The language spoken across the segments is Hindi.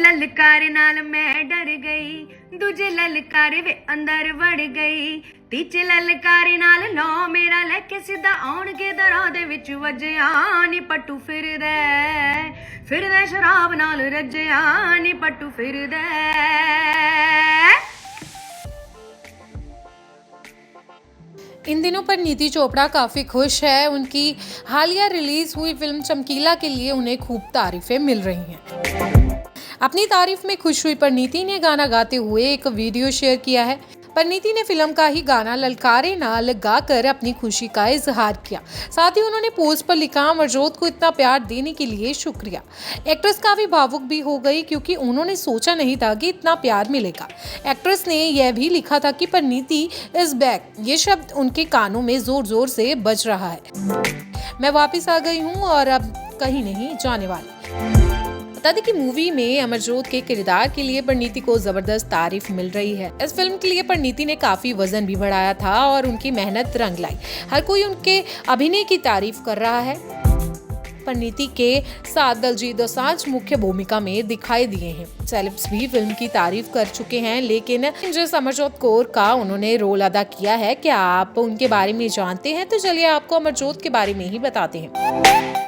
ललकार नाल मैं डर गई, दूजे ललकार वे अंदर वड़ गई, तीजे ललकार नाल लो मेरा लेके सीधा आउणगे दरां दे विच वजया नी पट्टू फिरदे शराब नाल रजया नी पट्टू फिरदे। इन दिनों पर नीति चोपड़ा काफ़ी खुश है। उनकी हालिया रिलीज हुई फिल्म चमकीला के लिए उन्हें खूब तारीफें मिल रही हैं। अपनी तारीफ में खुश हुई परिणीति ने गाना गाते हुए एक वीडियो शेयर किया है। परिणीति ने फिल्म का ही गाना ललकारे नाल गाकर अपनी खुशी का इजहार किया। साथ ही उन्होंने पोस्ट पर लिखा, अमरजोत को इतना प्यार देने के लिए शुक्रिया। एक्ट्रेस काफी भावुक भी हो गई क्योंकि उन्होंने सोचा नहीं था कि इतना प्यार मिलेगा। एक्ट्रेस ने यह भी लिखा था कि परिणीति इज बैक, ये शब्द उनके कानों में जोर जोर से बज रहा है। मैं वापिस आ गई हूँ और अब कहीं नहीं जाने वाली। बता दें कि मूवी में अमरजोत के किरदार के लिए परिणीति को जबरदस्त तारीफ मिल रही है। इस फिल्म के लिए परिणीति ने काफी वजन भी बढ़ाया था और उनकी मेहनत रंग लाई। हर कोई उनके अभिनय की तारीफ कर रहा है। परिणीति के साथ दिलजीत दोसांझ मुख्य भूमिका में दिखाई दिए हैं। सेलेब्स भी फिल्म की तारीफ कर चुके हैं, लेकिन जिस अमरजोत कौर का उन्होंने रोल अदा किया है, क्या आप उनके बारे में जानते हैं? तो चलिए आपको अमरजोत के बारे में ही बताते हैं।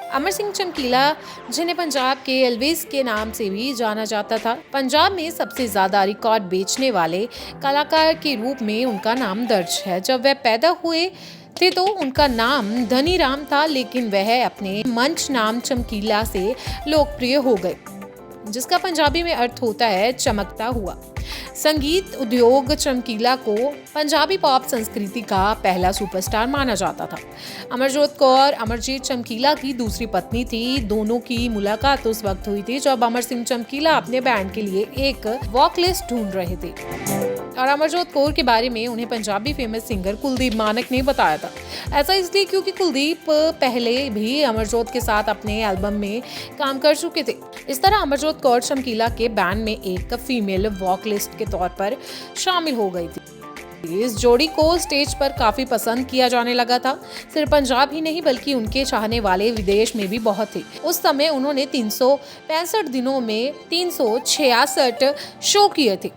अमर सिंह चमकीला, जिन्हें पंजाब के एल्विस के नाम से भी जाना जाता था, पंजाब में सबसे ज्यादा रिकॉर्ड बेचने वाले कलाकार के रूप में उनका नाम दर्ज है। जब वह पैदा हुए थे तो उनका नाम धनी राम था, लेकिन वह अपने मंच नाम चमकीला से लोकप्रिय हो गए, जिसका पंजाबी में अर्थ होता है चमकता हुआ। संगीत उद्योग चमकीला को पंजाबी पॉप संस्कृति का पहला सुपरस्टार माना जाता था। अमरजोत कौर अमरजीत चमकीला की दूसरी पत्नी थी। दोनों की मुलाकात उस वक्त हुई थी जब अमर सिंह चमकीला अपने बैंड के लिए एक वोकलिस्ट ढूंढ रहे थे और अमरजोत कौर के बारे में उन्हें पंजाबी फेमस सिंगर कुलदीप मानक ने बताया था। ऐसा इसलिए क्योंकि कुलदीप पहले भी अमरजोत के साथ अपने एल्बम में काम कर चुके थे। इस तरह अमरजोत कौर चमकीला के बैंड में एक फीमेल वोकलिस्ट के तौर पर शामिल हो गई थी। इस जोड़ी को स्टेज पर काफी पसंद किया जाने लगा था। सिर्फ पंजाब ही नहीं बल्कि उनके चाहने वाले विदेश में भी बहुत थे। उस समय उन्होंने 365 दिनों में 366 शो किए थे।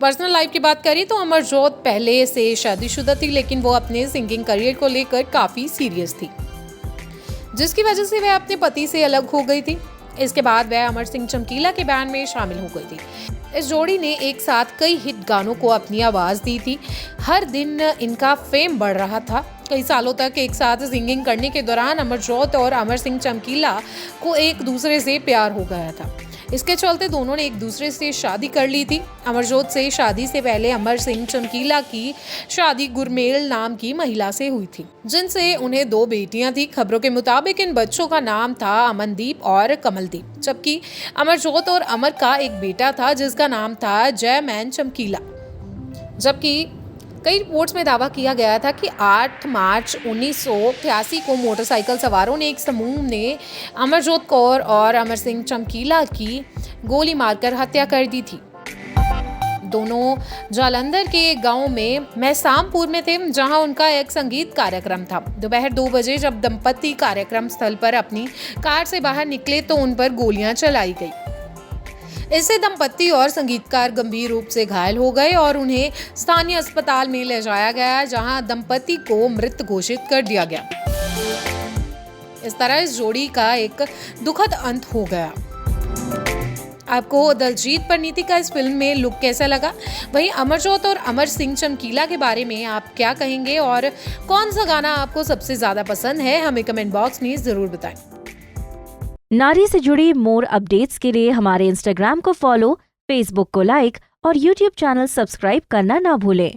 पर्सनल लाइफ की बात करें तो अमरजोत पहले से शादीशुदा थी, लेकिन वो अपने सिंगिंग करियर को लेकर काफी सीरियस थी, जिसकी वजह से वह अपने पति से अलग हो गई थी। इसके बाद वह अमर सिंह चमकीला के बैंड में शामिल हो गई थी। इस जोड़ी ने एक साथ कई हिट गानों को अपनी आवाज दी थी। हर दिन इनका फेम बढ़ रहा था। कई सालों तक एक साथ सिंगिंग करने के दौरान अमरजोत और अमर सिंह चमकीला को एक दूसरे से प्यार हो गया था। इसके चलते दोनों ने एक दूसरे से शादी कर ली थी। अमरजोत से शादी से पहले अमर सिंह चमकीला की शादी गुरमेल नाम की महिला से हुई थी, जिनसे उन्हें 2 बेटियां थी। खबरों के मुताबिक इन बच्चों का नाम था अमनदीप और कमलदीप, जबकि अमरजोत और अमर का एक बेटा था जिसका नाम था जयमैन चमकीला। जबकि कई रिपोर्ट्स में दावा किया गया था कि 8 मार्च 1983 को मोटरसाइकिल सवारों ने एक समूह ने अमरजोत कौर और अमर सिंह चमकीला की गोली मारकर हत्या कर दी थी। दोनों जालंधर के एक गांव में महसामपुर में थे, जहां उनका एक संगीत कार्यक्रम था। दोपहर 2 बजे जब दंपति कार्यक्रम स्थल पर अपनी कार से बाहर निकले तो उन पर गोलियां चलाई गई। इससे दंपति और संगीतकार गंभीर रूप से घायल हो गए और उन्हें स्थानीय अस्पताल में ले जाया गया, जहां दंपति को मृत घोषित कर दिया गया। इस तरह इस जोड़ी का एक दुखद अंत हो गया। आपको दिलजीत परिणीति का इस फिल्म में लुक कैसा लगा? वहीं अमरजोत और अमर सिंह चमकीला के बारे में आप क्या कहेंगे और कौन सा गाना आपको सबसे ज्यादा पसंद है? हमें कमेंट बॉक्स में जरूर बताएं। नारी से जुड़ी मोर अपडेट्स के लिए हमारे इंस्टाग्राम को फॉलो, फेसबुक को लाइक और यूट्यूब चैनल सब्सक्राइब करना ना भूलें।